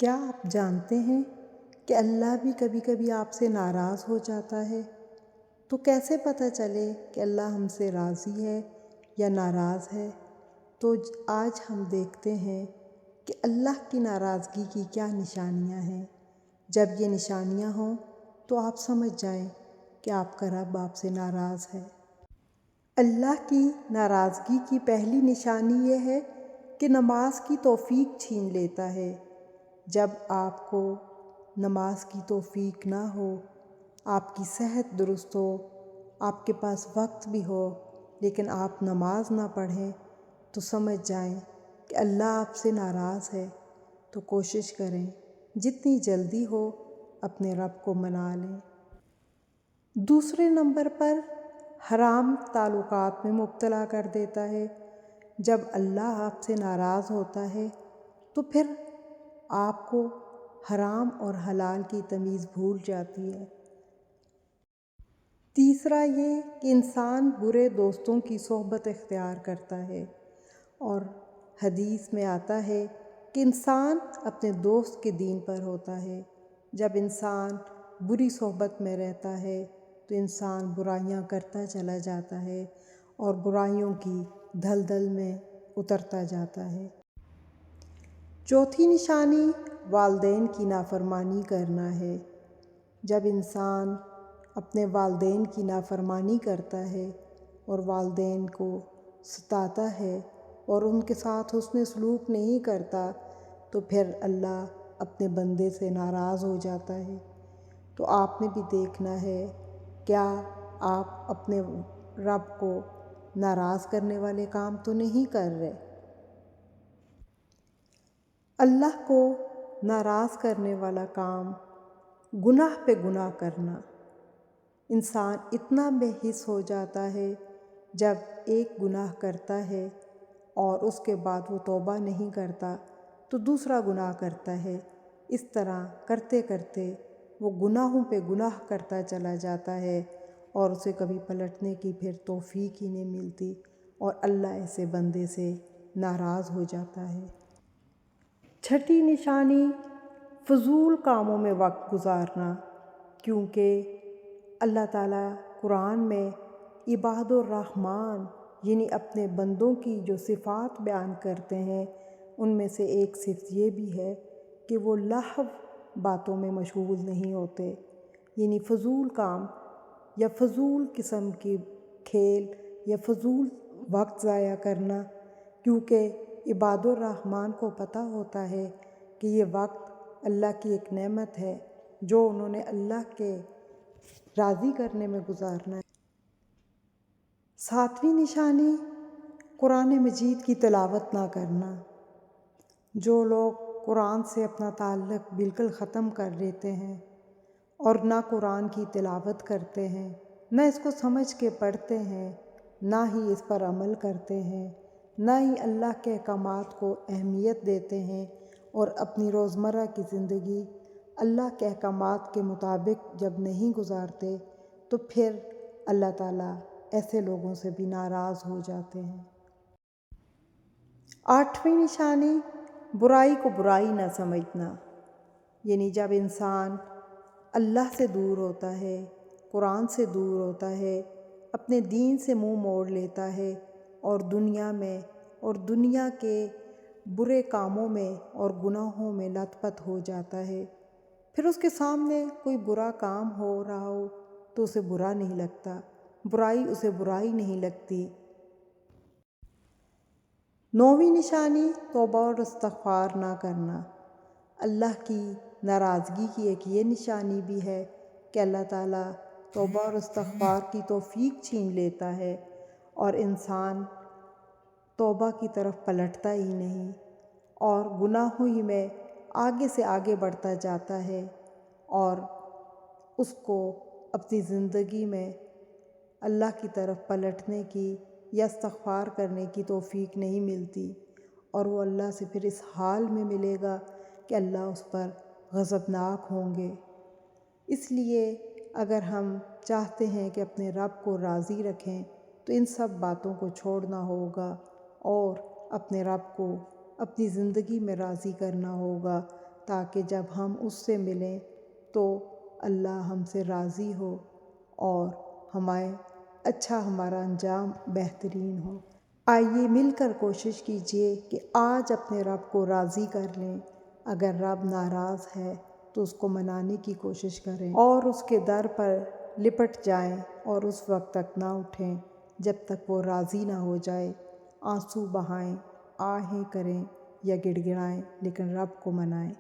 کیا آپ جانتے ہیں کہ اللہ بھی کبھی کبھی آپ سے ناراض ہو جاتا ہے؟ تو کیسے پتہ چلے کہ اللہ ہم سے راضی ہے یا ناراض ہے؟ تو آج ہم دیکھتے ہیں کہ اللہ کی ناراضگی کی کیا نشانیاں ہیں۔ جب یہ نشانیاں ہوں تو آپ سمجھ جائیں کہ آپ کا رب آپ سے ناراض ہے۔ اللہ کی ناراضگی کی پہلی نشانی یہ ہے کہ نماز کی توفیق چھین لیتا ہے۔ جب آپ کو نماز کی توفیق نہ ہو، آپ کی صحت درست ہو، آپ کے پاس وقت بھی ہو، لیکن آپ نماز نہ پڑھیں تو سمجھ جائیں کہ اللہ آپ سے ناراض ہے۔ تو کوشش کریں جتنی جلدی ہو اپنے رب کو منا لیں۔ دوسرے نمبر پر حرام تعلقات میں مبتلا کر دیتا ہے۔ جب اللہ آپ سے ناراض ہوتا ہے تو پھر آپ کو حرام اور حلال کی تمیز بھول جاتی ہے۔ تیسرا یہ کہ انسان برے دوستوں کی صحبت اختیار کرتا ہے، اور حدیث میں آتا ہے کہ انسان اپنے دوست کے دین پر ہوتا ہے۔ جب انسان بری صحبت میں رہتا ہے تو انسان برائیاں کرتا چلا جاتا ہے اور برائیوں کی دھلدل میں اترتا جاتا ہے۔ چوتھی نشانی والدین کی نافرمانی کرنا ہے۔ جب انسان اپنے والدین کی نافرمانی کرتا ہے اور والدین کو ستاتا ہے اور ان کے ساتھ حسن سلوک نہیں کرتا تو پھر اللہ اپنے بندے سے ناراض ہو جاتا ہے۔ تو آپ نے بھی دیکھنا ہے، کیا آپ اپنے رب کو ناراض کرنے والے کام تو نہیں کر رہے؟ اللہ کو ناراض کرنے والا کام گناہ پہ گناہ کرنا۔ انسان اتنا بے حس ہو جاتا ہے جب ایک گناہ کرتا ہے اور اس کے بعد وہ توبہ نہیں کرتا تو دوسرا گناہ کرتا ہے۔ اس طرح کرتے کرتے وہ گناہوں پہ گناہ کرتا چلا جاتا ہے اور اسے کبھی پلٹنے کی پھر توفیق ہی نہیں ملتی، اور اللہ ایسے بندے سے ناراض ہو جاتا ہے۔ چھٹی نشانی فضول کاموں میں وقت گزارنا، کیونکہ اللہ تعالیٰ قرآن میں عباد الرحمن یعنی اپنے بندوں کی جو صفات بیان کرتے ہیں ان میں سے ایک صفت یہ بھی ہے کہ وہ لہو باتوں میں مشغول نہیں ہوتے، یعنی فضول کام یا فضول قسم کی کھیل یا فضول وقت ضائع کرنا، کیونکہ عباد الرحمن کو پتہ ہوتا ہے کہ یہ وقت اللہ کی ایک نعمت ہے جو انہوں نے اللہ کے راضی کرنے میں گزارنا ہے۔ ساتویں نشانی قرآن مجید کی تلاوت نہ کرنا۔ جو لوگ قرآن سے اپنا تعلق بالکل ختم کر لیتے ہیں اور نہ قرآن کی تلاوت کرتے ہیں، نہ اس کو سمجھ کے پڑھتے ہیں، نہ ہی اس پر عمل کرتے ہیں، نہ ہی اللہ کے احکامات کو اہمیت دیتے ہیں، اور اپنی روزمرہ کی زندگی اللہ کے احکامات کے مطابق جب نہیں گزارتے تو پھر اللہ تعالیٰ ایسے لوگوں سے بھی ناراض ہو جاتے ہیں۔ آٹھویں نشانی برائی کو برائی نہ سمجھنا، یعنی جب انسان اللہ سے دور ہوتا ہے، قرآن سے دور ہوتا ہے، اپنے دین سے منہ موڑ لیتا ہے اور دنیا میں اور دنیا کے برے کاموں میں اور گناہوں میں لت پت ہو جاتا ہے، پھر اس کے سامنے کوئی برا کام ہو رہا ہو تو اسے برا نہیں لگتا، برائی اسے برائی نہیں لگتی۔ نویں نشانی توبہ اور استغفار نہ کرنا۔ اللہ کی ناراضگی کی ایک یہ نشانی بھی ہے کہ اللہ تعالیٰ توبہ اور استغفار کی توفیق چھین لیتا ہے اور انسان توبہ کی طرف پلٹتا ہی نہیں اور گناہوں ہی میں آگے سے آگے بڑھتا جاتا ہے، اور اس کو اپنی زندگی میں اللہ کی طرف پلٹنے کی یا استغفار کرنے کی توفیق نہیں ملتی، اور وہ اللہ سے پھر اس حال میں ملے گا کہ اللہ اس پر غضبناک ہوں گے۔ اس لیے اگر ہم چاہتے ہیں کہ اپنے رب کو راضی رکھیں تو ان سب باتوں کو چھوڑنا ہوگا اور اپنے رب کو اپنی زندگی میں راضی کرنا ہوگا، تاکہ جب ہم اس سے ملیں تو اللہ ہم سے راضی ہو اور ہمارا انجام بہترین ہو۔ آئیے مل کر کوشش کیجیے کہ آج اپنے رب کو راضی کر لیں۔ اگر رب ناراض ہے تو اس کو منانے کی کوشش کریں اور اس کے در پر لپٹ جائیں اور اس وقت تک نہ اٹھیں جب تک وہ راضی نہ ہو جائے۔ آنسو بہائیں، آہیں کریں یا گڑ گڑائیں، لیکن رب کو منائیں۔